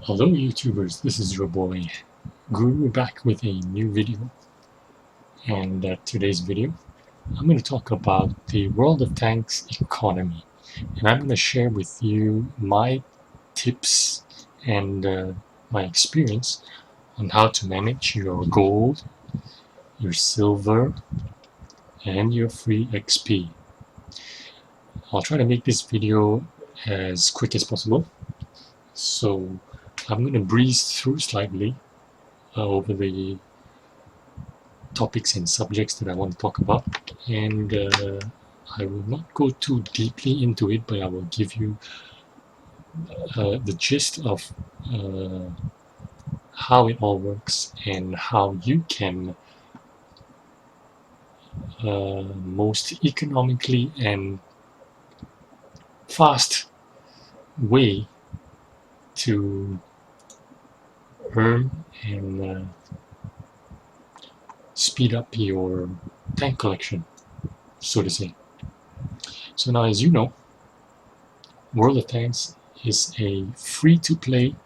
Hello YouTubers, this is your boy Guru back with a new video, and today's video I'm going to talk about the World of Tanks economy, and I'm going to share with you my tips and my experience on how to manage your gold, your silver, and your free XP. I'll try to make this video as quick as possible, so I'm going to breeze through slightly over the topics and subjects that I want to talk about, and I will not go too deeply into it, but I will give you the gist of uh, how it all works and how you can most economically and fast way to earn and speed up your tank collection, so to say. So now, as you know, World of Tanks is a free-to-play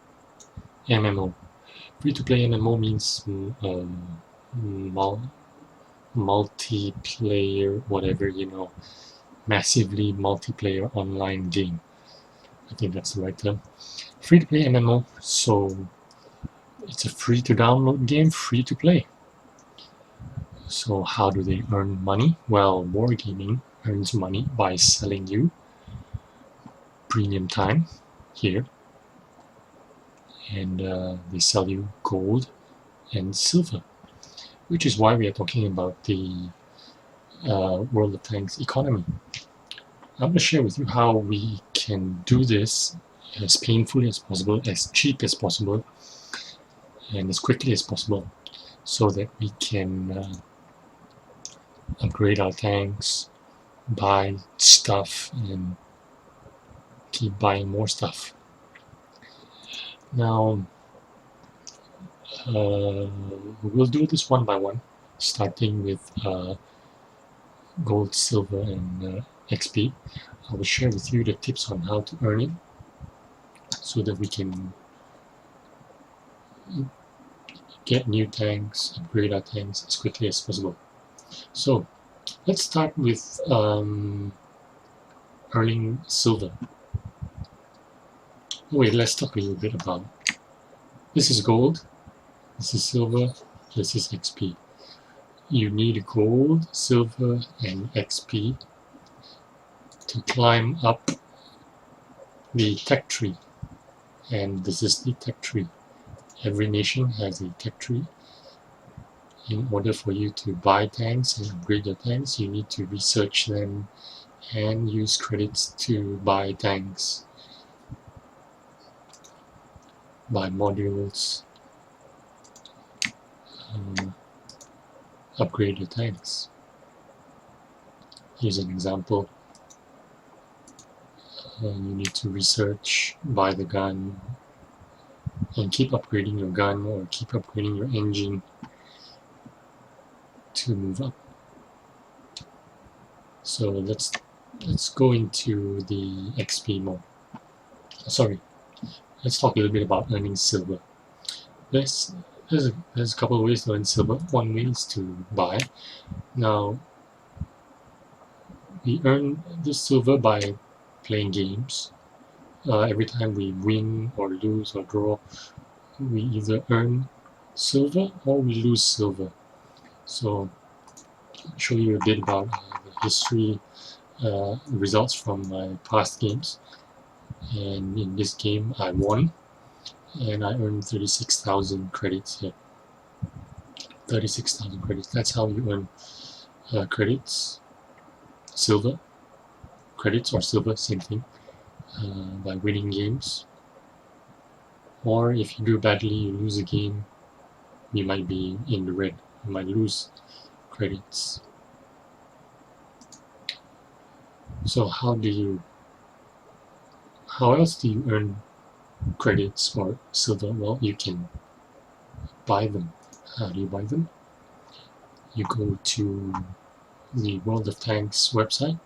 MMO. Free-to-play MMO means multiplayer, whatever, massively multiplayer online game. I think that's the right term. Free-to-play MMO, so it's a free-to-download game, free-to-play. So how do they earn money? Well, Wargaming earns money by selling you premium time here, and they sell you gold and silver, which is why we are talking about the World of Tanks economy. I'm going to share with you how we can do this as painfully as possible, as cheap as possible, and as quickly as possible, so that we can upgrade our tanks, buy stuff, and keep buying more stuff. Now, we'll do this one by one, starting with gold, silver, and XP. I will share with you the tips on how to earn it, so that we can get new tanks, upgrade our tanks as quickly as possible. So let's start with earning silver. Wait, let's talk a little bit about this is gold, this is silver, this is XP. You need gold, silver, and XP to climb up the tech tree, and this is the tech tree. Every nation has a tech tree. In order for you to buy tanks and upgrade your tanks, you need to research them and use credits to buy tanks, buy modules, upgrade your tanks. Here's an example. You need to research, buy the gun, and keep upgrading your gun or keep upgrading your engine to move up. So let's go into the XP mode. Sorry, let's talk a little bit about earning silver. There's a couple of ways to earn silver. One way is to buy. Now, we earn this silver by playing games. Every time we win or lose or draw, we either earn silver or we lose silver. So I'll show you a bit about the history, results from my past games. And in this game I won, and I earned 36,000 credits here. 36,000 credits. That's how you earn credits. Silver. Credits or silver, same thing. By winning games. Or if you do badly, you lose a game, you might be in the red. You might lose credits. So how else do you earn credits or silver? Well, you can buy them. How do you buy them? You go to the World of Tanks website.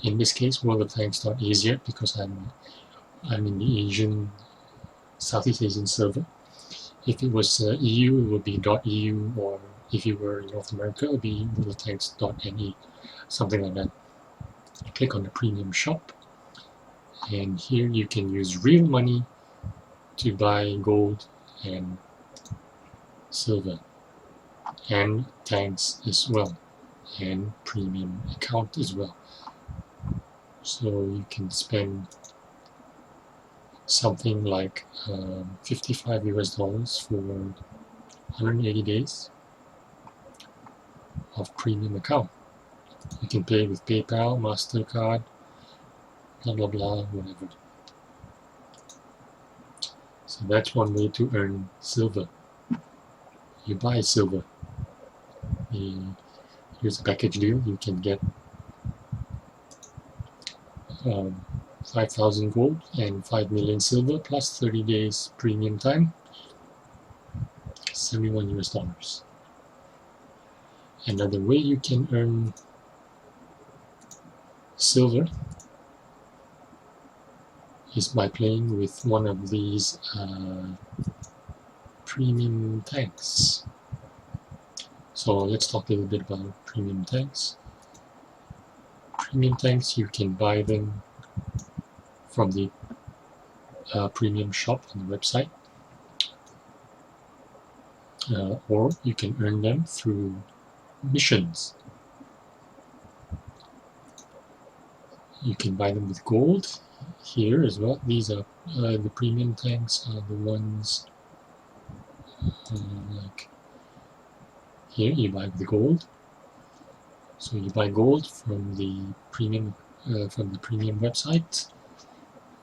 In this case, worldoftanks.asia, because I'm in the Asian Southeast Asian server. If it was EU, it would be .eu, or if you were in North America, it would be littletanks.ne, something like that. Click on the premium shop, and here you can use real money to buy gold and silver and tanks as well, and premium account as well. So you can spend something like 55 US dollars for 180 days of premium account. You can pay with PayPal, MasterCard, blah blah blah, whatever. So that's one way to earn silver. You buy silver. Here's a package deal. You can get 5,000 gold and 5 million silver plus 30 days premium time, 71 US dollars. Another way you can earn silver is by playing with one of these premium tanks. So let's talk a little bit about premium tanks. Premium tanks, you can buy them from the premium shop on the website, or you can earn them through missions. You can buy them with gold here as well. These are the premium tanks are the ones like here. You buy with gold. So you buy gold from the premium website,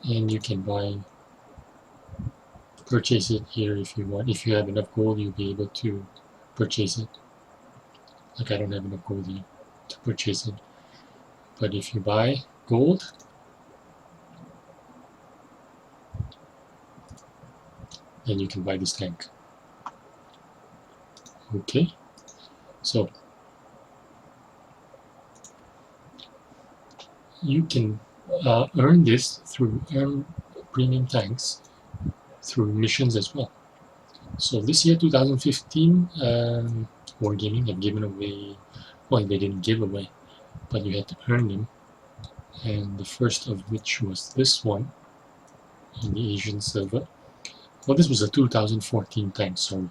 and you can purchase it here if you want. If you have enough gold, you'll be able to purchase it. Like I don't have enough gold here to purchase it, but if you buy gold, then you can buy this tank. Okay, so you can earn premium tanks through missions as well. So this year, 2015, Wargaming had given away, well, they didn't give away, but you had to earn them, and the first of which was this one on the Asian server. Well, this was a 2014 tank, sorry.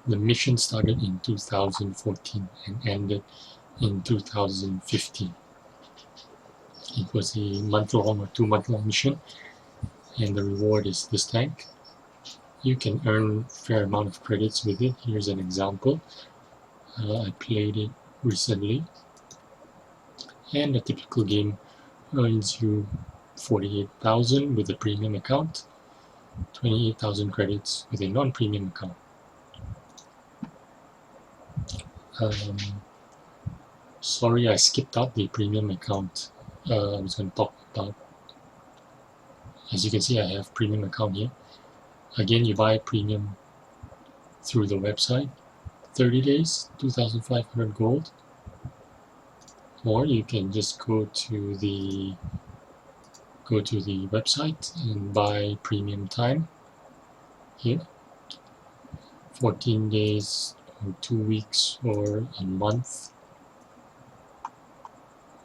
The mission started in 2014 and ended in 2015. It was a month-long or 2-month-long mission, and the reward is this tank. You can earn a fair amount of credits with it. Here's an example. I played it recently, and a typical game earns you 48,000 with a premium account, 28,000 credits with a non-premium account. Sorry, I skipped out the premium account. I was going to talk about, as you can see, I have premium account here. Again, you buy premium through the website, 30 days, 2,500 gold, or you can just go to the website and buy premium time here, 14 days or 2 weeks or a month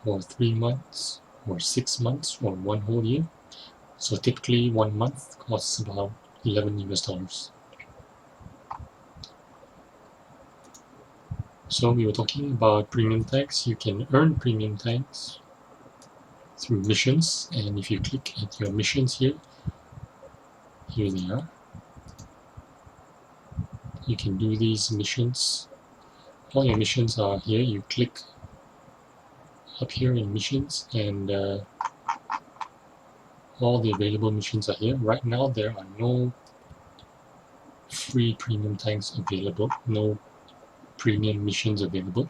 or 3 months or 6 months or 1 whole year. So typically 1 month costs about 11 US dollars. So we were talking about premium tanks. You can earn premium tanks through missions, and if you click at your missions here they are. You can do these missions. All your missions are here. You click up here in missions, and all the available missions are here. Right now there are no free premium tanks available, no premium missions available.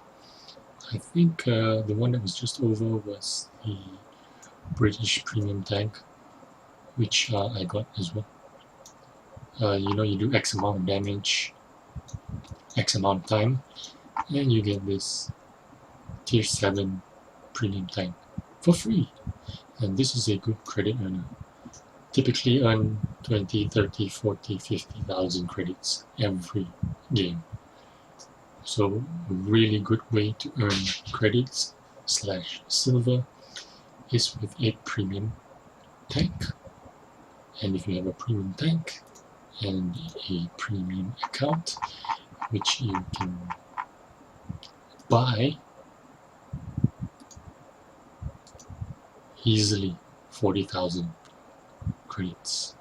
I think the one that was just over was the British premium tank, which I got as well. You do X amount of damage, X amount of time, and you get this tier 7 premium tank for free. And this is a good credit earner. typically earn 20, 30, 40, 50,000 credits every game. So a really good way to earn credits / silver is with a premium tank. And if you have a premium tank and a premium account, which you can buy easily 40,000 credits.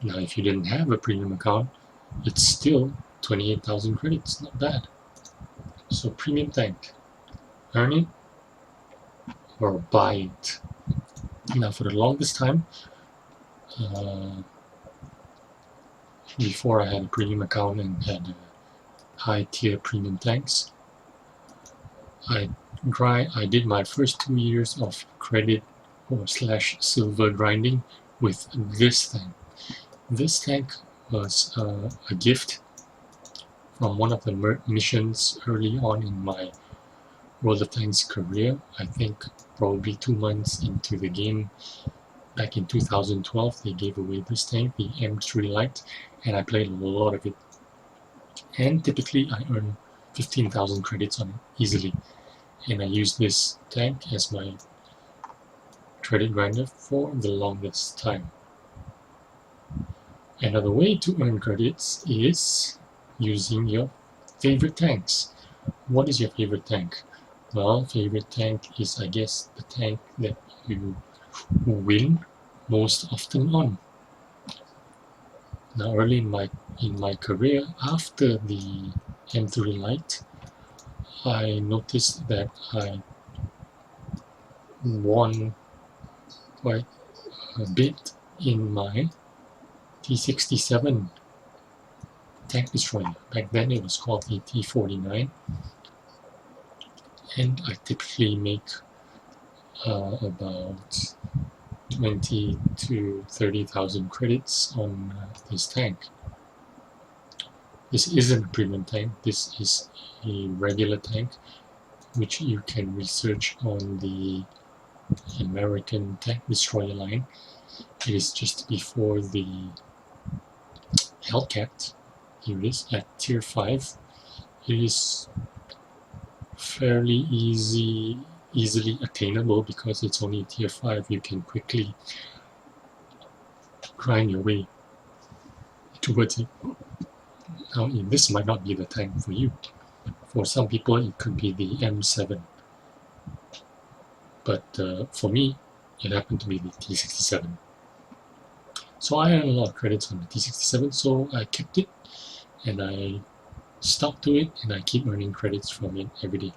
Now if you didn't have a premium account, it's still 28,000 credits, not bad. So premium tank, earn it or buy it. Now for the longest time, before I had a premium account and had high tier premium tanks, I did my first 2 years of credit or / silver grinding with this tank. This tank was a gift from one of the missions early on in my World of Tanks career. I think probably 2 months into the game, back in 2012, they gave away this tank, the M3 Lite, and I played a lot of it. And typically I earn 15,000 credits on it easily. And I used this tank as my credit grinder for the longest time. Another way to earn credits is using your favorite tanks. What is your favorite tank? Well, favorite tank is, I guess, the tank that you win most often on. Now, early in my career, after the M3 Lite, I noticed that I won quite a bit in my T67 tank destroyer. Back then it was called the T49, and I typically make about 20 to 30,000 credits on this tank. This isn't a premium tank, this is a regular tank, which you can research on the American tank destroyer line. It is just before the Hellcat. Here it is at tier 5. It is fairly easily attainable because it's only tier 5. You can quickly grind your way towards it. Now, this might not be the tank for you. For some people, it could be the M7. But for me, it happened to be the T67. So I earned a lot of credits on the T67, so I kept it and I stuck to it, and I keep earning credits from it every day.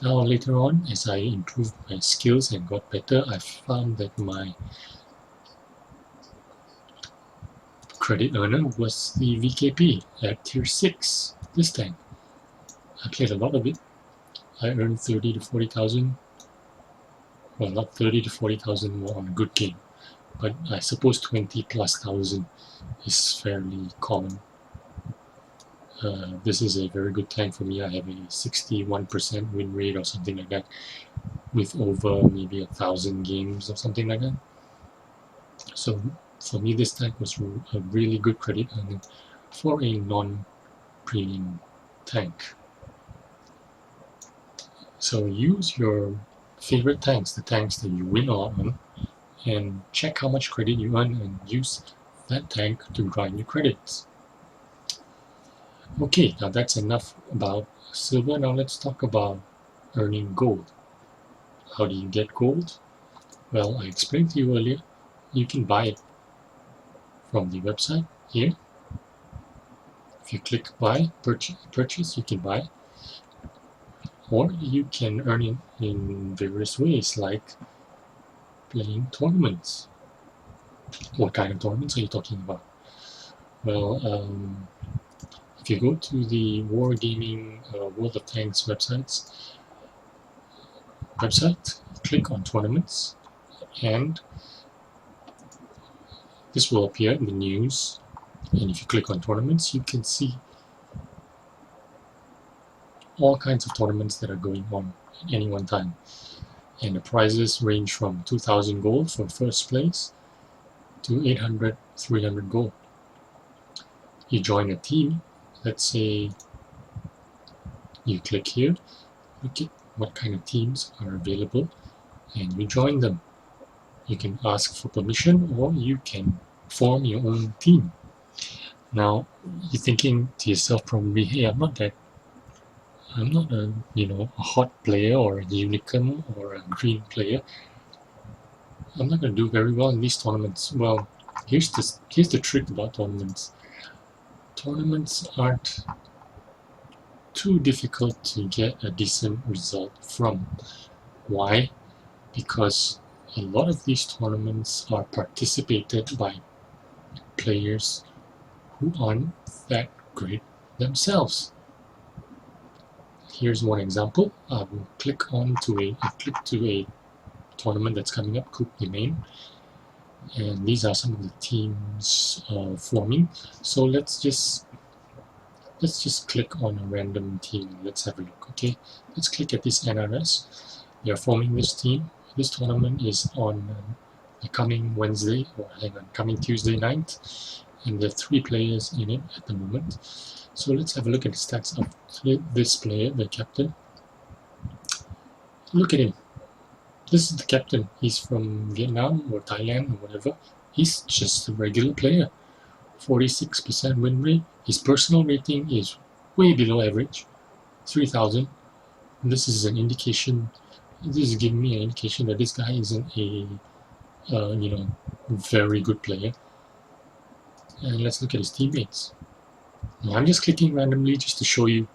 Now later on, as I improved my skills and got better, I found that my credit earner was the VKP at tier 6, this tank. I played a lot of it. I earned 30 to 40,000. Well, not 30 to 40,000 more on a good game, but I suppose 20 plus thousand is fairly common. This is a very good tank for me. I have a 61% win rate or something like that, with over maybe 1,000 games or something like that. So for me, this tank was a really good credit earner for a non-premium tank. So use your favorite tanks, the tanks that you win a lot on, and check how much credit you earn and use that tank to grind your credits. Okay, now that's enough about silver. Now let's talk about earning gold. How do you get gold? Well, I explained to you earlier, you can buy it from the website here. If you click buy, purchase, you can buy it. Or you can earn it in various ways, like playing tournaments. What kind of tournaments are you talking about? Well, if you go to the Wargaming World of Tanks website, click on tournaments, and this will appear in the news. And if you click on tournaments, you can see all kinds of tournaments that are going on at any one time. And the prizes range from 2,000 gold for first place to 800, 300 gold. You join a team. Let's say you click here, look at what kind of teams are available, and you join them. You can ask for permission, or you can form your own team. Now, you're thinking to yourself probably, hey, I'm not a a hot player or a unicorn or a green player. I'm not going to do very well in these tournaments. Well, here's the trick about tournaments. Tournaments aren't too difficult to get a decent result from. Why? Because a lot of these tournaments are participated by players who aren't that great themselves. Here's one example. I will click to a tournament that's coming up, Coupe de Maine, and these are some of the teams forming. So let's just click on a random team. Let's have a look. Okay, let's click at this NRS. They are forming this team. This tournament is on the coming Wednesday, or coming Tuesday night, and there are 3 players in it at the moment. So let's have a look at the stats of this player, the captain. Look at him. This is the captain. He's from Vietnam or Thailand or whatever. He's just a regular player. 46% win rate. His personal rating is way below average, 3,000. This is an indication. This is giving me an indication that this guy isn't a very good player. And let's look at his teammates. Now, I'm just clicking randomly just to show you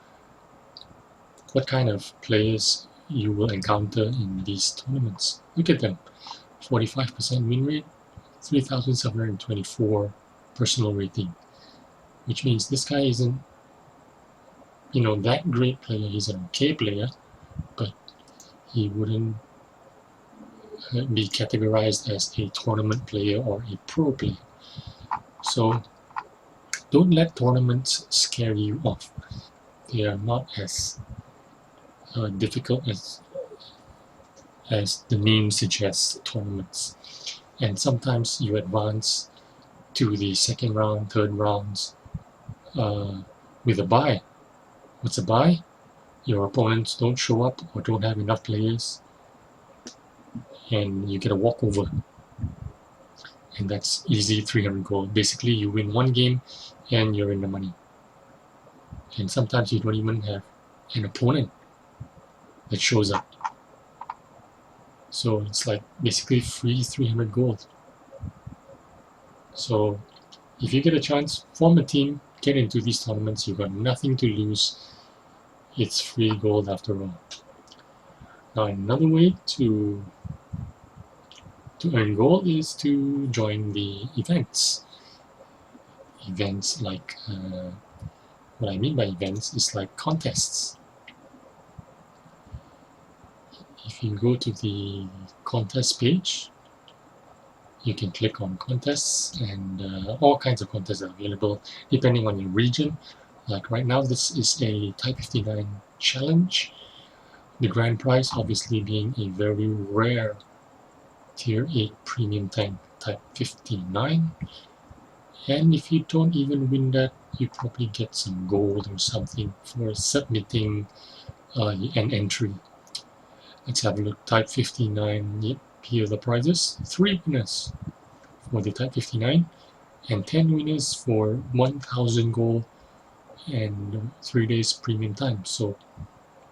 what kind of players you will encounter in these tournaments. Look at them. 45% win rate, 3,724 personal rating, which means this guy isn't that great player. He's an okay player, but he wouldn't be categorized as a tournament player or a pro player. So don't let tournaments scare you off. They are not as difficult as the name suggests, tournaments. And sometimes you advance to the second round, third rounds with a bye. What's a bye? Your opponents don't show up or don't have enough players, and you get a walkover. And that's easy 300 gold. Basically, you win one game and you're in the money. And sometimes you don't even have an opponent that shows up. So it's like basically free 300 gold. So if you get a chance, form a team, get into these tournaments. You've got nothing to lose. It's free gold after all. Now, another way to earn gold is to join the events. Events like, what I mean by events is like contests. If you go to the contest page, you can click on contests, and all kinds of contests are available depending on your region. Like right now, this is a Type 59 challenge. The grand prize obviously being a very rare Tier 8 premium tank Type 59. And if you don't even win that, you probably get some gold or something for submitting an entry. Let's have a look. Type 59. Yep, here are the prizes. 3 winners for the Type 59 and 10 winners for 1,000 gold and 3 days premium time. So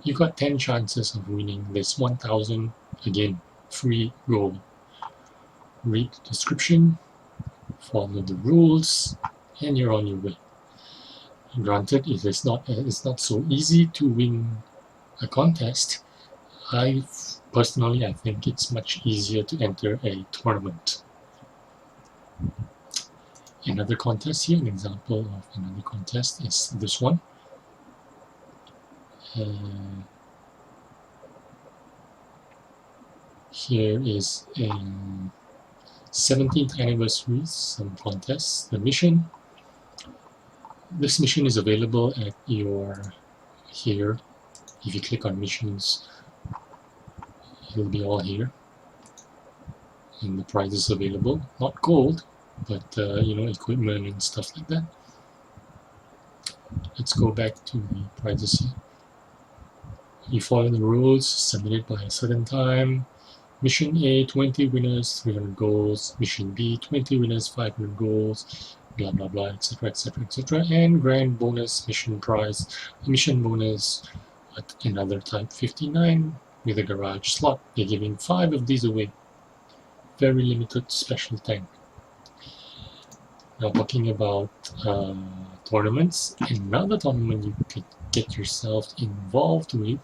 you got 10 chances of winning this 1,000, again, free gold. Read the description, follow the rules, and you're on your way. Granted, it's not so easy to win a contest. Personally, I think it's much easier to enter a tournament. Another contest here, an example of another contest is this one. Here is a 17th anniversary, some contests. The mission. This mission is available at here. If you click on missions, it'll be all here. And the prize is available. Not gold, but equipment and stuff like that. Let's go back to the prizes here. You follow the rules, submit it by a certain time. Mission A, 20 winners, 300 goals. Mission B, 20 winners, 500 goals. Blah blah blah, etc., etc., etc. And grand bonus mission prize, mission bonus at another type 59 with a garage slot. They're giving 5 of these away. Very limited special tank. Now talking about tournaments, another tournament you could get yourself involved with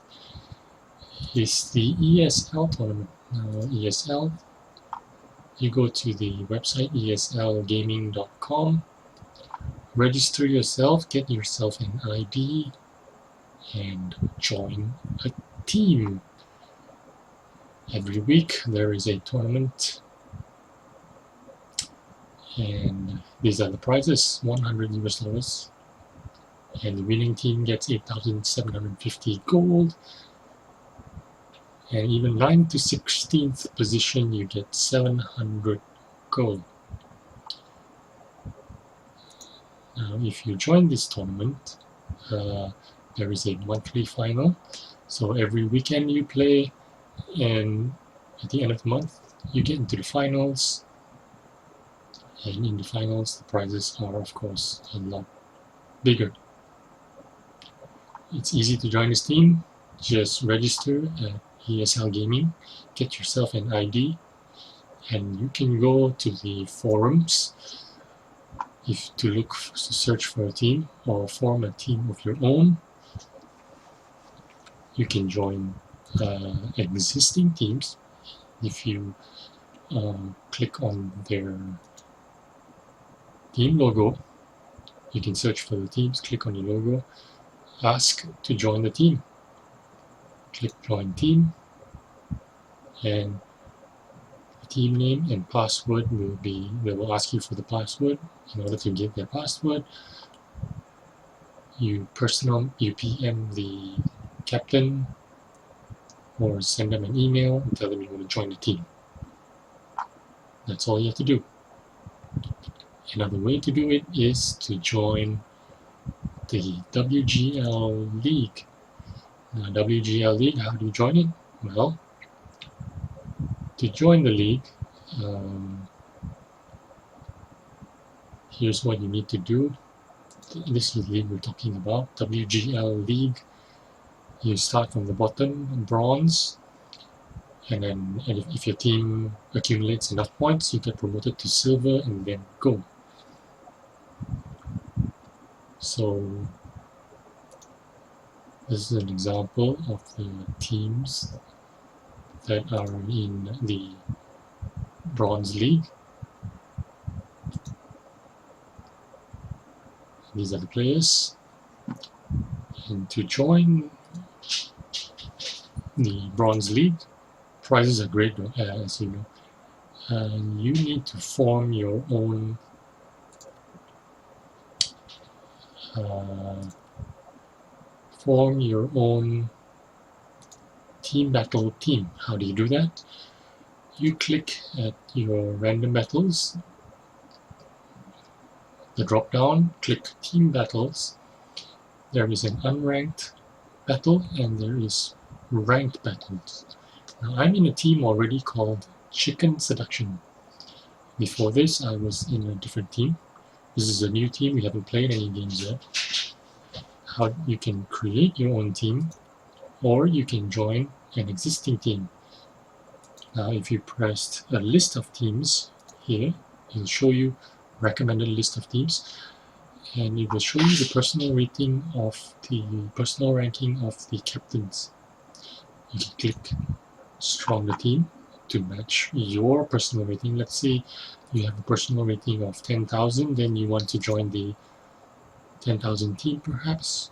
is the ESL tournament. Now ESL, you go to the website eslgaming.com, register yourself, get yourself an ID, and join a team. Every week there is a tournament, and these are the prizes: 100 US dollars, and the winning team gets 8,750 gold, and even 9th to 16th position you get 700 gold. Now if you join this tournament, there is a monthly final, so every weekend you play, and at the end of the month you get into the finals, and in the finals the prizes are of course a lot bigger. It's easy to join this team. Just register at ESL Gaming, get yourself an ID, and you can go to the forums to search for a team or form a team of your own. You can join existing teams. If you click on their team logo, you can search for the teams, click on the logo, ask to join the team, click join team, and the team name and password they will ask you for the password. In order to get their password, you PM the captain or send them an email and tell them you want to join the team. That's all you have to do. Another way to do it is to join the WGL League. Now, WGL League, how do you join it? Well, to join the league, here's what you need to do. This is the league we're talking about, WGL League. You start from the bottom, bronze, and then if your team accumulates enough points, you get promoted to silver and then gold. So this is an example of the teams that are in the Bronze League. These are the players. And to join the Bronze League, prizes are great, as you know. You need to form your own team battle team. How do you do that? You click at your random battles, the drop down, click team battles. There is an unranked battle and there is ranked battles. Now I'm in a team already called Chicken Seduction. Before this I was in a different team. This is a new team, we haven't played any games yet. How you can create your own team, or you can join an existing team. Now if you pressed a list of teams here, it'll show you recommended list of teams, and it will show you the personal ranking of the captains. You can click stronger team to match your personal rating. Let's say you have a personal rating of 10,000, then you want to join the 10,000 team perhaps.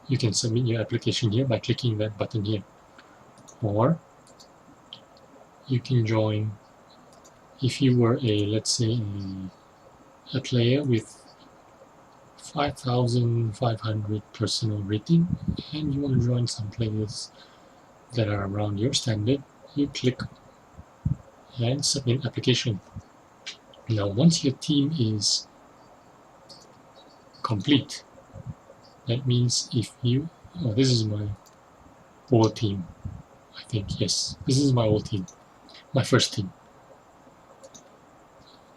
You can submit your application here by clicking that button here. Or you can join, if you were let's say a player with 5,500 personal rating and you want to join some players that are around your standard, you click and submit application. Now, once your team is complete, that means if you, this is my old team, I think, yes, this is my old team, my first team.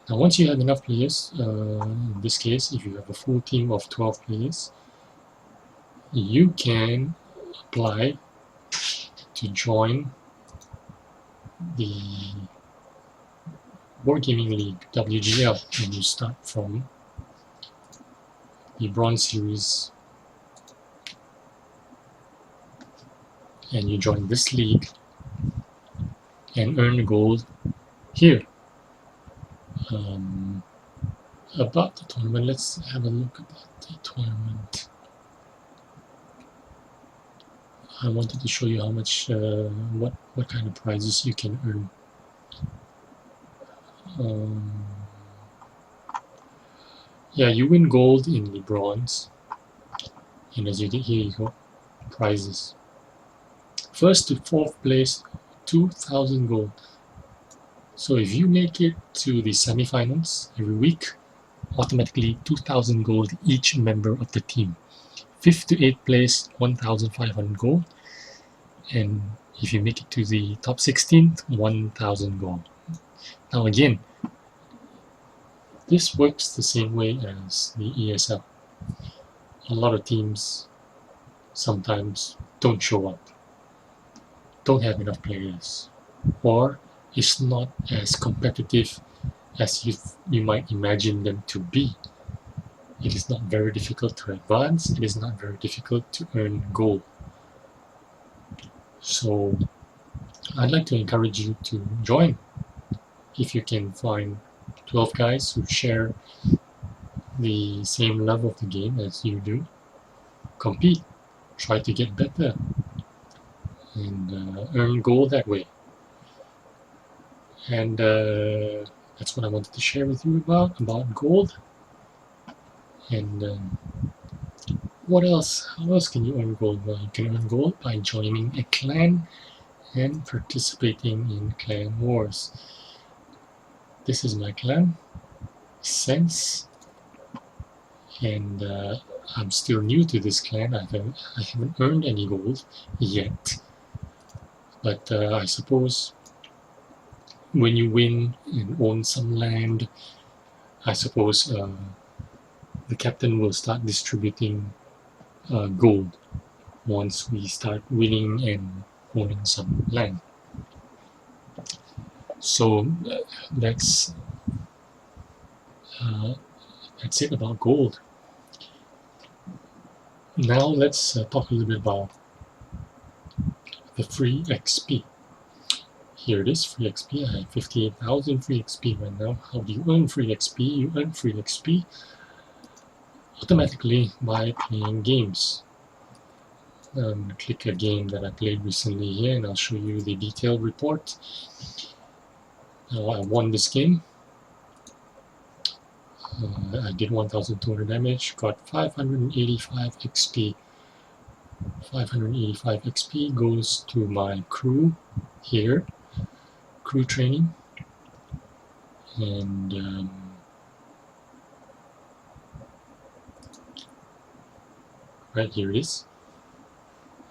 Now, once you have enough players, in this case, if you have a full team of 12 players, you can apply to join the Board Gaming League, WGL, and you start from the Bronze Series and you join this league and earn gold here. About the tournament, let's have a look about the tournament. I wanted to show you how much, what kind of prizes you can earn. Yeah, you win gold in the bronze, and as you get here, you go prizes. First to fourth place, 2,000 gold. So if you make it to the semifinals every week, automatically 2,000 gold each member of the team. Fifth to eighth place, 1,500 gold, and if you make it to the top 16, 1,000 gold. Now again, this works the same way as the ESL. A lot of teams sometimes don't show up, don't have enough players, or it's not as competitive as you might imagine them to be. It is not very difficult to advance, it is not very difficult to earn gold. So I'd like to encourage you to join. If you can find 12 guys who share the same level of the game as you do, compete, try to get better, and earn gold that way. And that's what I wanted to share with you about gold. And what else? How else can you earn gold? Well, you can earn gold by joining a clan and participating in clan wars. This is my clan, Sense, and I'm still new to this clan. I haven't earned any gold yet, but I suppose when you win and own some land, I suppose the captain will start distributing gold once we start winning and owning some land. So that's it about gold. Now let's talk a little bit about the FreeXP. Here it is, FreeXP. I have 58,000 FreeXP right now. How do you earn FreeXP? You earn FreeXP automatically by playing games. Click a game that I played recently here, and I'll show you the detailed report. Now I won this game. I did 1,200 damage, got 585 XP. 585 XP goes to my crew here, crew training, and right here it is.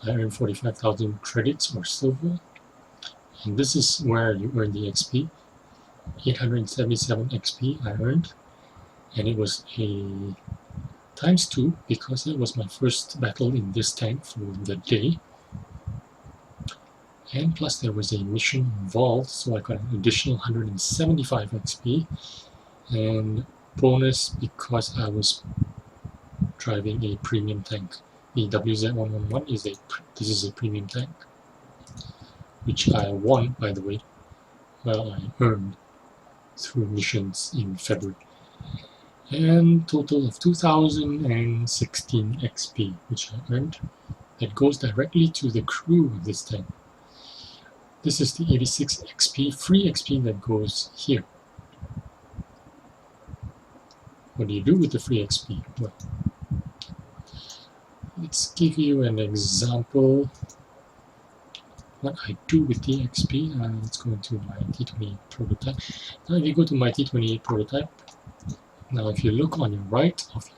I earned 45,000 credits or silver, and this is where you earn the XP. 877 XP I earned, and it was a ×2 because it was my first battle in this tank for the day, and plus there was a mission involved, so I got an additional 175 XP, and bonus because I was driving a premium tank. The WZ111 is a premium tank, which I won, by the way. Well, I earned through missions in February. And total of 2,016 XP, which I earned. That goes directly to the crew of this tank. This is the 86 XP, free XP that goes here. What do you do with the free XP? Well, let's give you an example. what I do with the XP. Let's go into my T28 prototype. Now if you go to my T28 prototype, now if you look on your right of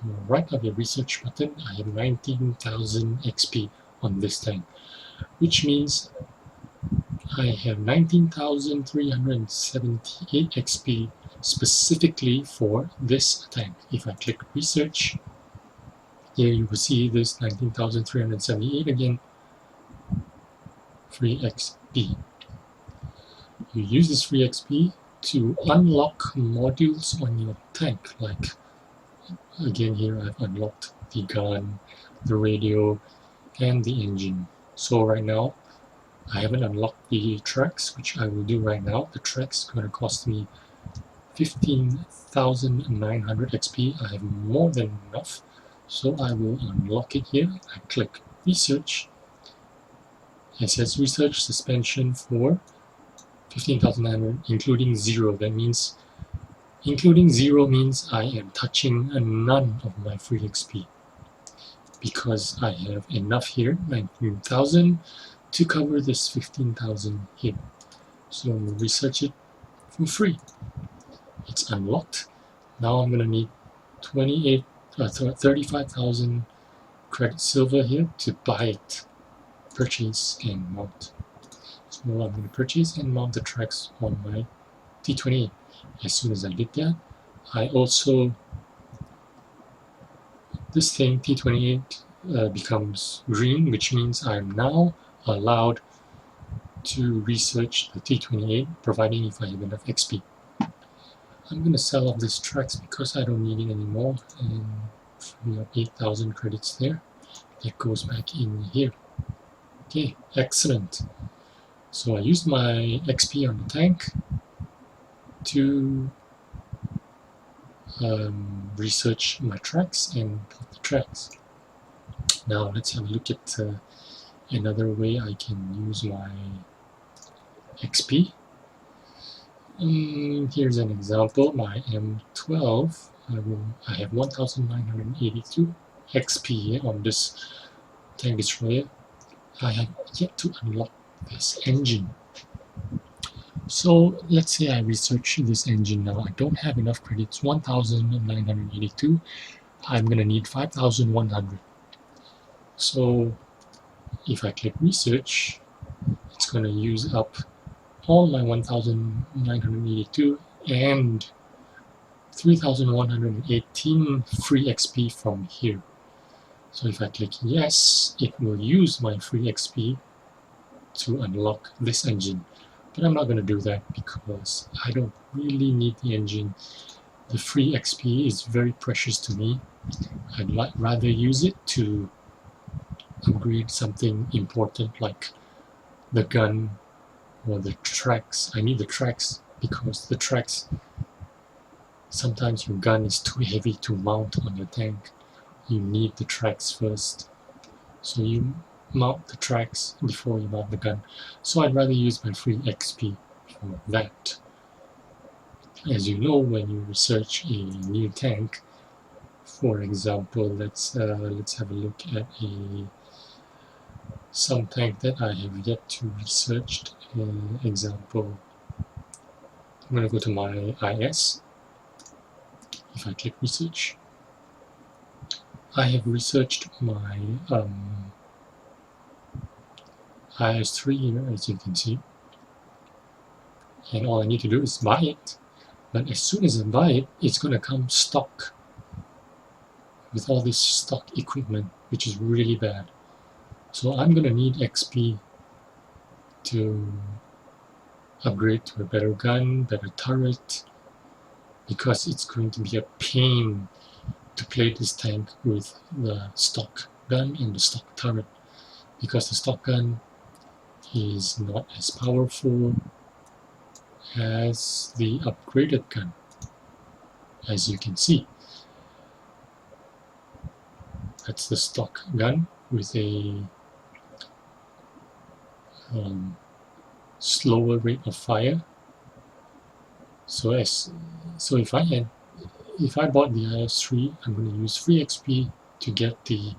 your research button, I have 19,000 XP on this tank, which means I have 19,378 XP specifically for this tank. If I click research, here you will see this 19,378 again, FreeXP. You use this FreeXP to unlock modules on your tank, like again here I've unlocked the gun, the radio, and the engine. So right now I haven't unlocked the tracks, which I will do right now. The tracks are going to cost me 15,900 XP. I have more than enough, so I will unlock it here. I click research. It says research suspension for 15,900 including 0. That means including 0 means I am touching none of my free XP, because I have enough here, 19,000, to cover this 15,000 here. So I'm going to research it for free. It's unlocked. Now I'm going to need 35,000 credit silver here to buy it, purchase and mount. So I'm going to purchase and mount the tracks on my T28. As soon as I did that, I also, this thing T28 becomes green, which means I'm now allowed to research the T28, providing if I have enough XP. I'm going to sell off these tracks because I don't need it anymore, and we have 8,000 credits there. That goes back in here. Okay, excellent. So I used my XP on the tank to research my tracks and put the tracks. Now let's have a look at another way I can use my XP. Here's an example. My M12, I have 1,982 XP on this tank destroyer. I have yet to unlock this engine. So let's say I research this engine now. I don't have enough credits, 1,982. I'm going to need 5,100. So if I click research, it's going to use up all my 1,982 and 3,118 free XP from here. So if I click yes, it will use my free XP to unlock this engine. But I'm not going to do that because I don't really need the engine. The free XP is very precious to me. I'd rather use it to upgrade something important like the gun or the tracks. I need the tracks because the tracks, sometimes your gun is too heavy to mount on your tank. You need the tracks first. So you mount the tracks before you mount the gun. So I'd rather use my free XP for that. As you know, when you research a new tank, for example, let's have a look at some tank that I have yet to research. Example, I'm going to go to my IS. If I click research, I have researched my IS-3 here, as you can see, and all I need to do is buy it. But as soon as I buy it, it's going to come stock with all this stock equipment, which is really bad. So I'm going to need XP to upgrade to a better gun, better turret, because it's going to be a pain to play this tank with the stock gun and the stock turret, because the stock gun is not as powerful as the upgraded gun, as you can see. That's the stock gun with a slower rate of fire. So if I bought the IS-3, I'm going to use free XP to get the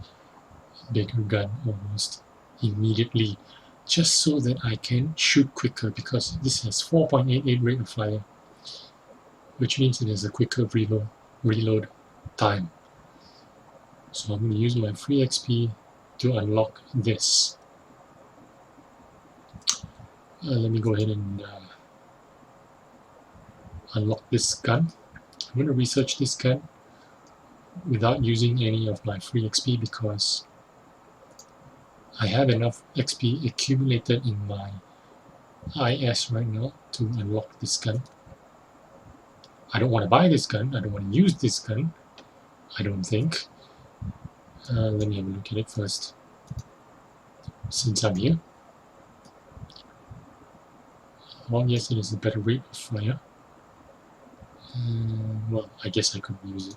bigger gun almost immediately. just so that I can shoot quicker, because this has 4.88 rate of fire, which means it has a quicker reload time. So I'm going to use my FreeXP to unlock this. Let me go ahead and unlock this gun. I'm going to research this gun without using any of my FreeXP because I have enough XP accumulated in my IS right now to unlock this gun. I don't want to buy this gun. I don't want to use this gun. I don't think. Let me have a look at it first. Since I'm here. Well, yes, it is a better rate of fire. Well, I guess I could use it.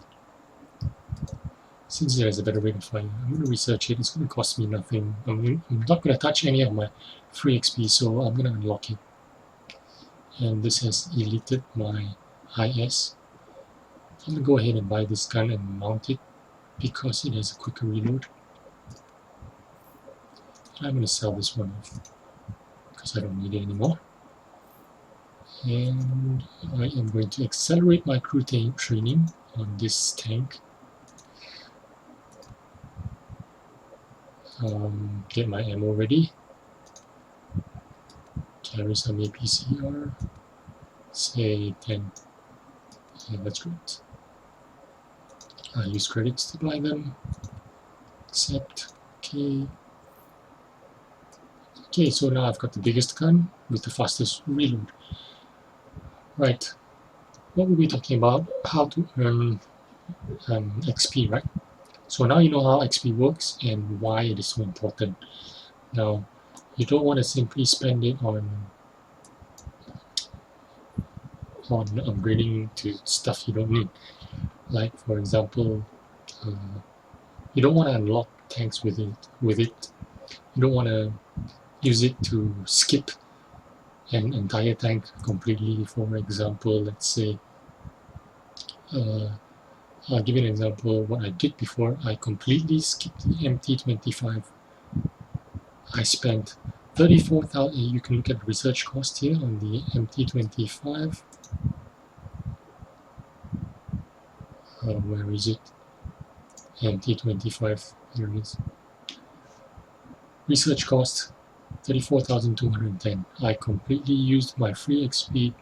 Since it has a better rate of fire, I'm going to research it. It's going to cost me nothing. I'm not going to touch any of my free XP, so I'm going to unlock it. And this has deleted my IS. I'm going to go ahead and buy this gun and mount it because it has a quicker reload. I'm going to sell this one off because I don't need it anymore. And I am going to accelerate my crew training on this tank. Get my ammo ready. Carry some APCR. Say 10. Yeah, that's great. I use credits to buy them. Accept. Okay. Okay, so now I've got the biggest gun with the fastest reload. Right. What were we talking about? How to earn XP, right? So now you know how XP works and why it is so important. Now, you don't want to simply spend it on upgrading to stuff you don't need. Like, for example, you don't want to unlock tanks with it. You don't want to use it to skip an entire tank completely. For example, let's say, I'll give you an example of what I did before. I completely skipped the MT25. I spent 34,000. You can look at the research cost here on the MT25. Where is it? MT25. Here it is. Research cost 34,210. I completely used my free XP,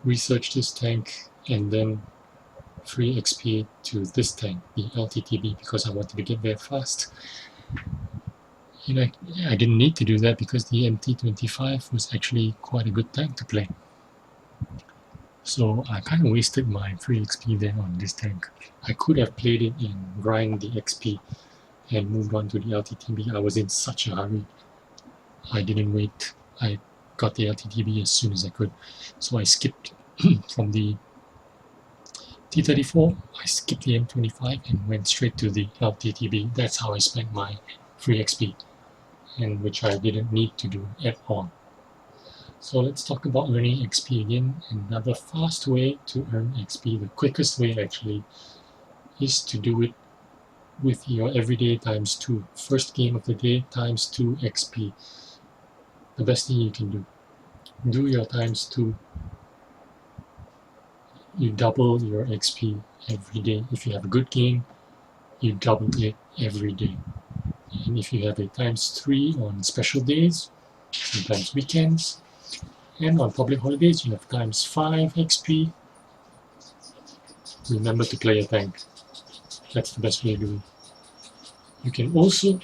researched this tank, and then free XP to this tank, the LTTB, because I wanted to get there fast. And I didn't need to do that because the MT25 was actually quite a good tank to play. So I kind of wasted my free XP there on this tank. I could have played it and grind the XP and moved on to the LTTB. I was in such a hurry. I didn't wait. I got the LTTB as soon as I could. So I skipped from the T34, I skipped the M25 and went straight to the LTTB. That's how I spent my free XP, and which I didn't need to do at all. So let's talk about earning XP again. Another fast way to earn XP, the quickest way actually, is to do it with your everyday times 2. First game of the day, times 2 XP. The best thing you can do. Do your times 2. You double your XP every day. If you have a good game, you double it every day. And if you have a times 3 on special days, sometimes weekends, and on public holidays, you have times 5 XP. Remember to play a tank. That's the best way to do it. You can also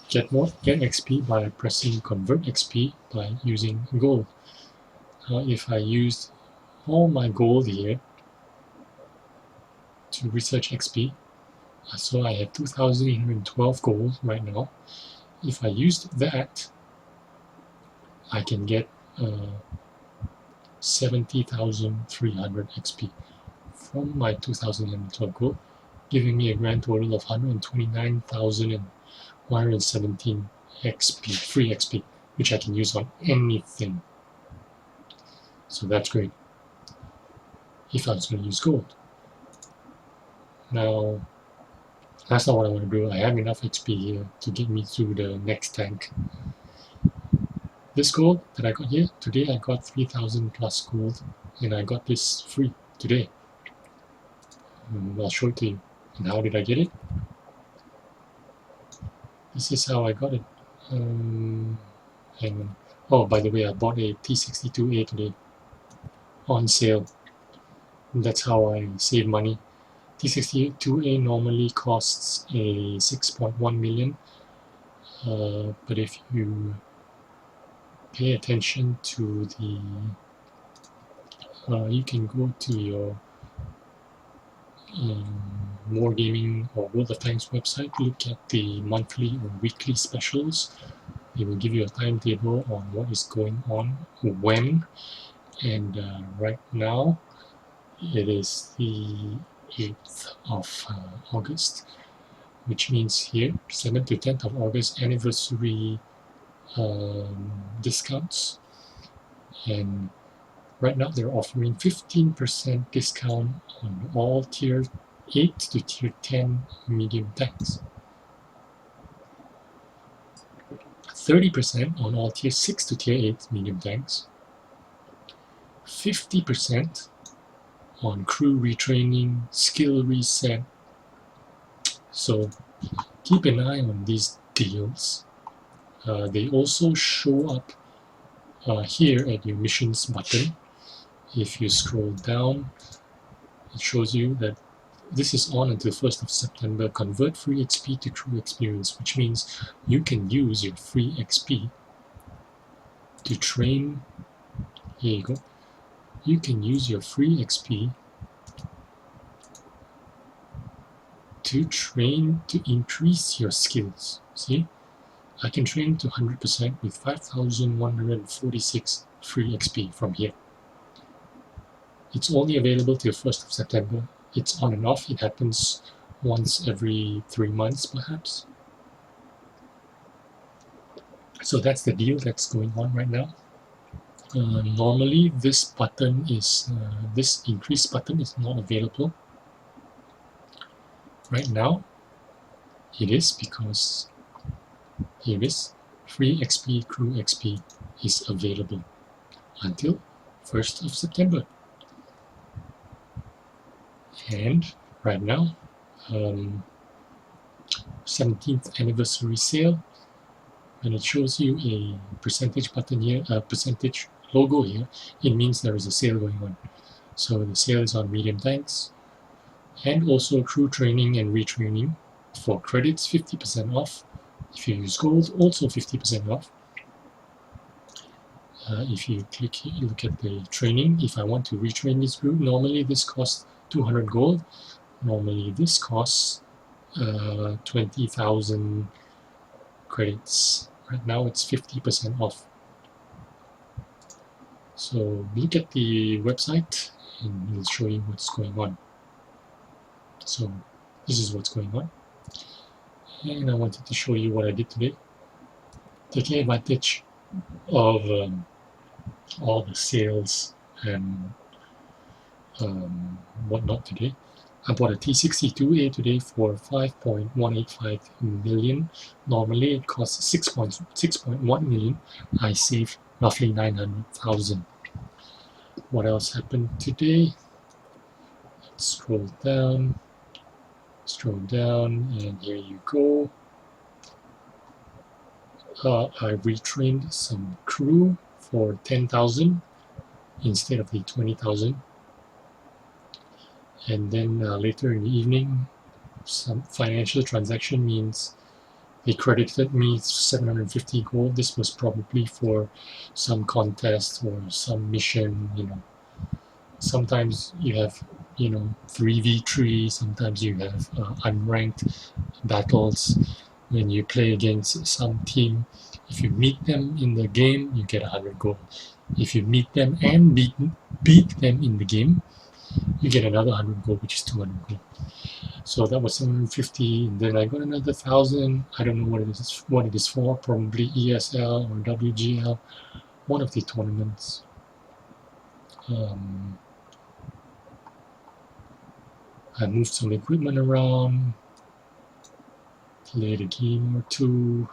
get XP by pressing convert XP by using gold. If I used all my gold here to research XP, so I have 2,812 gold right now. If I used that, I can get 70,300 XP from my 2,012 gold, giving me a grand total of 129,117 XP, free XP, which I can use on anything. So that's great if I was going to use gold. Now, That's not what I want to do. I have enough XP here to get me through the next tank. This gold that I got here, today I got 3000 plus gold, and I got this free today. I'll show it to you. And how did I get it? This is how I got it. Hang on. Oh, by the way, I bought a T62A today on sale. And that's how I save money. T62A normally costs a 6.1 million, but if you pay attention to the, you can go to your Wargaming or World of Tanks website, look at the monthly or weekly specials. They will give you a timetable on what is going on, when, and right now it is the 8th of August, which means here 7th to 10th of August anniversary discounts, and right now they're offering 15% discount on all tier 8 to tier 10 medium tanks, 30% on all tier 6 to tier 8 medium tanks, 50% on crew retraining, skill reset. So keep an eye on these deals. They also show up here at your missions button. If you scroll down, it shows you that this is on until 1st of September. Convert free XP to crew experience, which means you can use your free XP to train. Here you go. You can use your free XP to train to increase your skills. See, I can train to 100% with 5,146 free XP from here. It's only available till 1st of September. It's on and off. It happens once every 3 months, perhaps. So that's the deal that's going on right now. Normally, this button is this increase button is not available. Right now, it is because here is free XP, crew XP is available until 1st of September. And right now, 17th anniversary sale, and it shows you a percentage button here, a percentage logo here. It means there is a sale going on. So the sale is on medium tanks and also crew training and retraining. For credits, 50% off. If you use gold, also 50% off. If you click here, look at the training. If I want to retrain this group, normally this costs 200 gold. Normally this costs 20,000 credits. Right now it's 50% off. So look at the website and it'll show you what's going on. So this is what's going on. And I wanted to show you what I did today. Taking advantage of all the sales and whatnot today. I bought a T62A today for 5.185 million. Normally it costs 6.1 million. I saved roughly 900,000. What else happened today? Let's scroll down, and here you go. I retrained some crew for 10,000 instead of the 20,000. And then later in the evening, some financial transaction means they credited me 750 gold. This was probably for some contest or some mission, you know. Sometimes you have, you know, 3v3, sometimes you have unranked battles when you play against some team. If you meet them in the game, you get 100 gold. If you meet them and beat them in the game, you get another 100 gold, which is 200 gold. So that was 750, and then I got another 1,000. I don't know what it is for. Probably ESL or WGL, one of the tournaments. I moved some equipment around. played a game or two.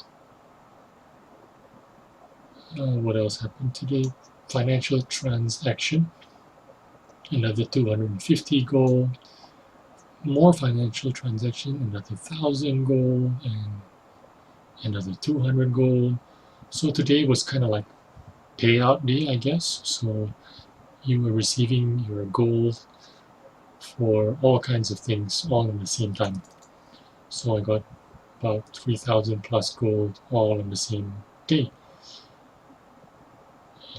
What else happened today? Financial transaction, another 250 gold. More financial transaction, another 1,000 gold, and another 200 gold. So today was kind of like payout day, I guess. So you were receiving your gold for all kinds of things all at the same time. So I got about 3,000 plus gold all on the same day.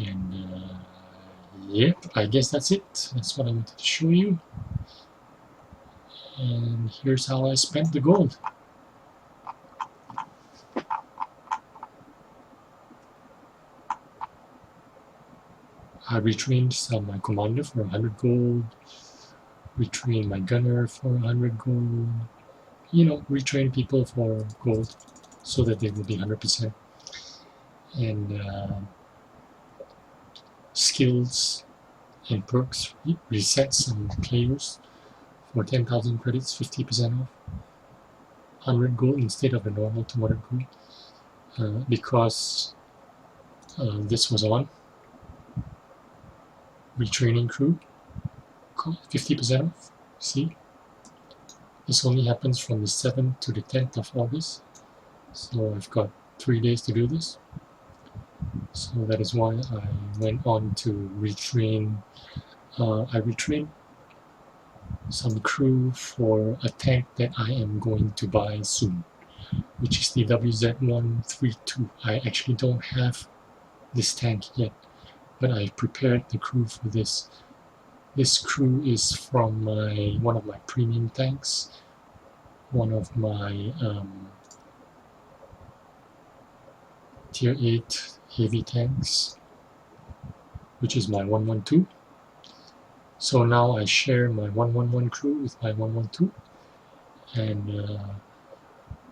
And yep, I guess that's it. That's what I wanted to show you. And here's how I spent the gold. I retrained my commander for 100 gold, retrained my gunner for 100 gold, you know, retrain people for gold so that they will be 100%. And skills and perks, reset some players for 10,000 credits, 50% off, 100 gold instead of the normal 200 gold, because this was on. Retraining crew, 50% off. See, this only happens from the 7th to the 10th of August, so I've got 3 days to do this. So that is why I went on to retrain. I retrained some crew for a tank that I am going to buy soon, which is the WZ-132. I actually don't have this tank yet, but I prepared the crew for this. This crew is from one of my premium tanks, one of my tier 8 heavy tanks, which is my 112. So now I share my 111 crew with my 112, and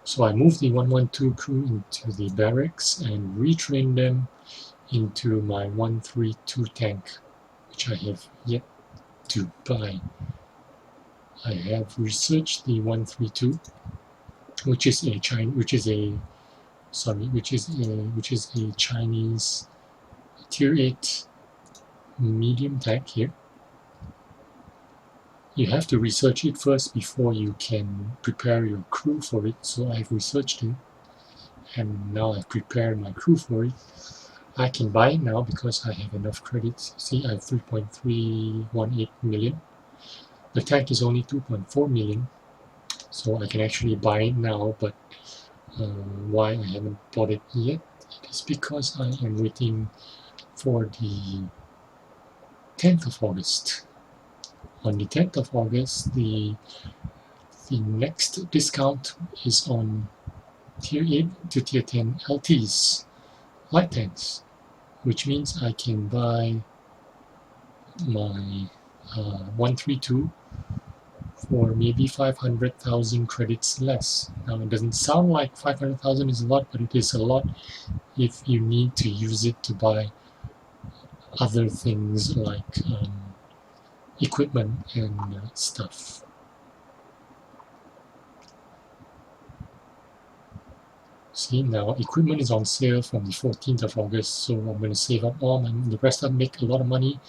so I moved the 112 crew into the barracks and retrained them into my 132 tank, which I have yet to buy. I have researched the 132, which is a Chinese tier 8 medium tank here. You have to research it first before you can prepare your crew for it. So I've researched it, and now I've prepared my crew for it. I can buy it now because I have enough credits. See, I have 3.318 million. The tank is only 2.4 million, so I can actually buy it now. But why I haven't bought it yet? It is because I am waiting for the 10th of August. On the 10th of August, the next discount is on tier 8 to tier 10 LTs, light tanks, which means I can buy my 132 for maybe 500,000 credits less. Now it doesn't sound like 500,000 is a lot, but it is a lot if you need to use it to buy other things like equipment and stuff. See, now equipment is on sale from the 14th of August, so I'm going to save up all the rest of make a lot of money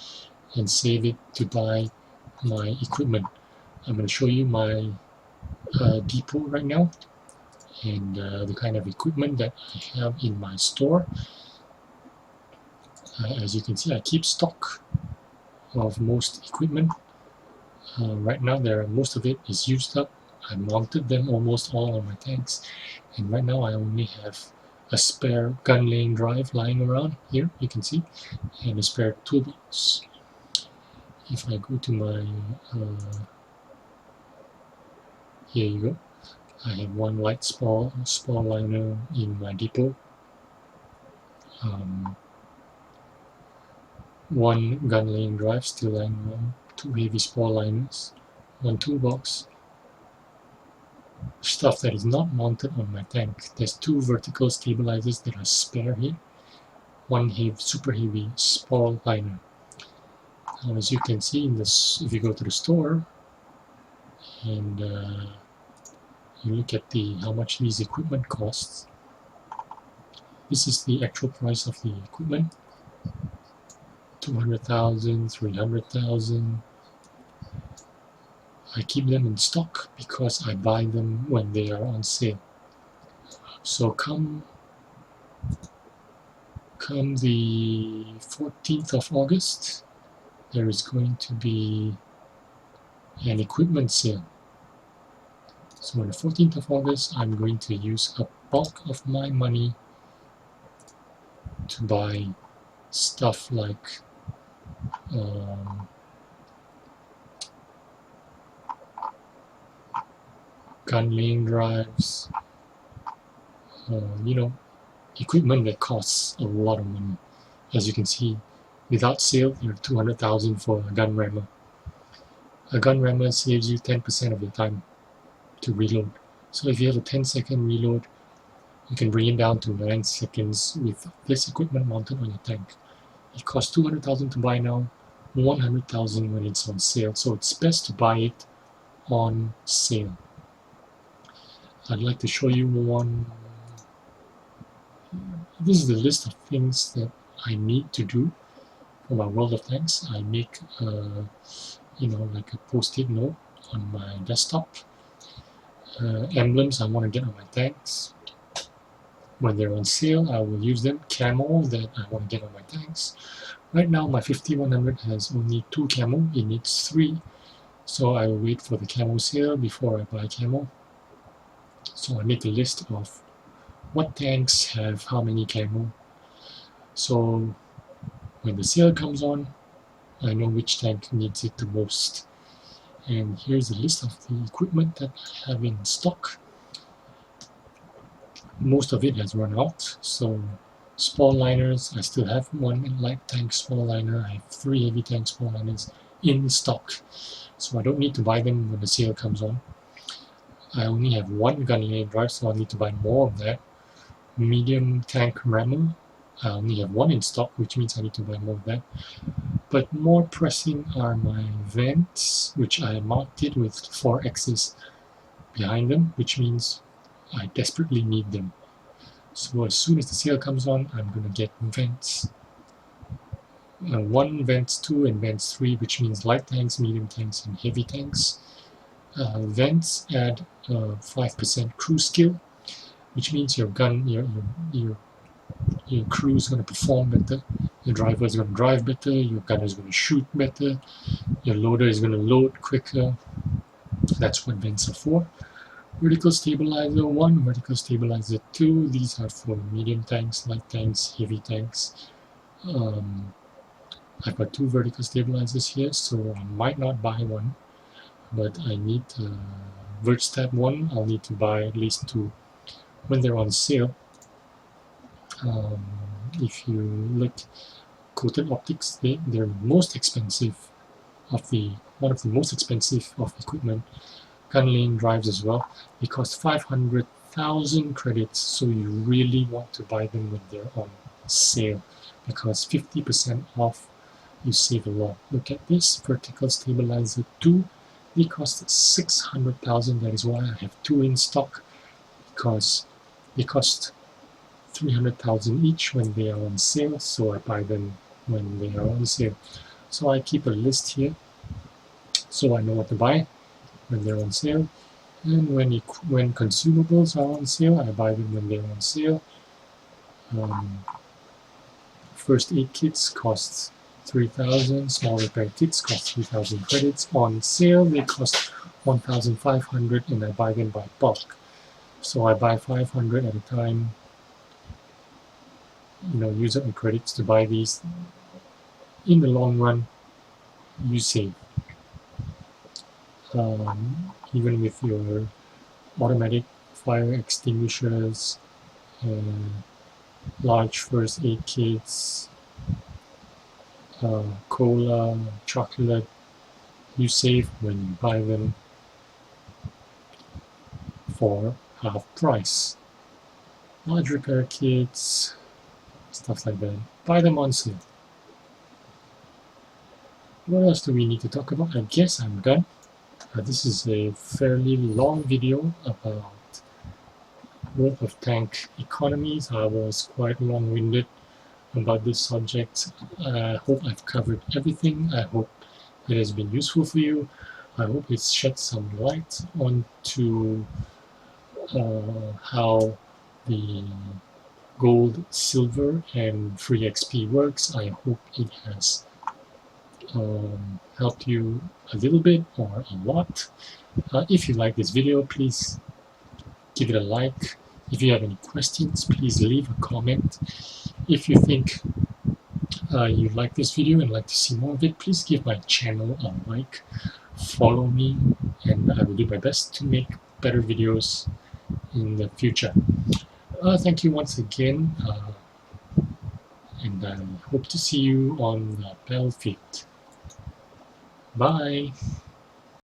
and save it to buy my equipment. I'm going to show you my depot right now and the kind of equipment that I have in my store. As you can see, I keep stock of most equipment. Right now, most of it is used up. I mounted them almost all on my tanks, and right now I only have a spare gun lane drive lying around here, you can see, and a spare toolbox. If I go to my here you go, I have one light spall liner in my depot, one gun lane drive still lying around, two heavy spall liners, one toolbox, stuff that is not mounted on my tank. There's two vertical stabilizers that are spare here, one super heavy spall liner. Now, as you can see in this, if you go to the store and you look at how much these equipment costs. This is the actual price of the equipment. 200,000, 300,000. I keep them in stock because I buy them when they are on sale. So come the 14th of August, there is going to be an equipment sale. So on the 14th of August, I'm going to use a bulk of my money to buy stuff like gun laying drives, equipment that costs a lot of money. As you can see, without sale, you're 200,000 for a gun rammer. A gun rammer saves you 10% of your time to reload. So if you have a 10-second reload, you can bring it down to 9 seconds with this equipment mounted on your tank. It costs 200,000 to buy now, 100,000 when it's on sale. So it's best to buy it on sale. I'd like to show you one. This is the list of things that I need to do for my World of Tanks. I make like a post-it note on my desktop. Emblems I want to get on my tanks. When they're on sale, I will use them. Camo that I want to get on my tanks. Right now, my 5100 has only 2 camo. It needs 3. So I will wait for the camo sale before I buy camo. So I make a list of what tanks have how many camo. So when the sale comes on, I know which tank needs it the most. And here's a list of the equipment that I have in stock. Most of it has run out. So spall liners, I still have 1 light tank spall liner. I have 3 heavy tank spall liners in stock. So I don't need to buy them when the sale comes on. I only have 1 gun laying drive, so I'll need to buy more of that. Medium tank rammer, I only have 1 in stock, which means I need to buy more of that. But more pressing are my vents, which I marked it with 4 X's behind them, which means I desperately need them. So as soon as the sale comes on, I'm going to get vents. 1, vents 2, and vents 3, which means light tanks, medium tanks, and heavy tanks. Vents add 5% crew skill, which means your gun, your crew is going to perform better, your driver is going to drive better, your gunner is going to shoot better, your loader is going to load quicker. That's what vents are for. Vertical stabilizer 1, vertical stabilizer 2, these are for medium tanks, light tanks, heavy tanks. I've got 2 vertical stabilizers here, so I might not buy 1, but I need vert stab 1, I'll need to buy at least 2 when they're on sale. If you look, coated optics, they're most expensive one of the most expensive of equipment. Gun laying drives as well. They cost 500,000 credits, so you really want to buy them when they're on sale, because 50% off, you save a lot. Look at this, vertical stabilizer 2. They cost 600,000. That is why I have 2 in stock, because they cost 300,000 each when they are on sale, so I buy them when they are on sale. So I keep a list here, so I know what to buy when they're on sale. And when consumables are on sale, I buy them when they're on sale. First aid kits cost 3,000, small repair kits cost 3,000 credits. On sale, they cost 1,500, and I buy them by bulk. So I buy 500 at a time. Use up my credits to buy these. In the long run, you save. Even with your automatic fire extinguishers, large first aid kits, cola, chocolate, you save when you buy them for half price. Large repair kits, stuff like that, buy them on sale. What else do we need to talk about? I guess I'm done. This is a fairly long video about world of tank economies. I was quite long-winded about this subject. I hope I've covered everything. I hope it has been useful for you. I hope it's shed some light onto how the gold, silver, and FreeXP works. I hope it has helped you a little bit or a lot. If you like this video, please give it a like. If you have any questions, please leave a comment. If you think you like this video and like to see more of it, please give my channel a like, follow me, and I will do my best to make better videos in the future. Thank you once again, and I hope to see you on the battlefield. Bye!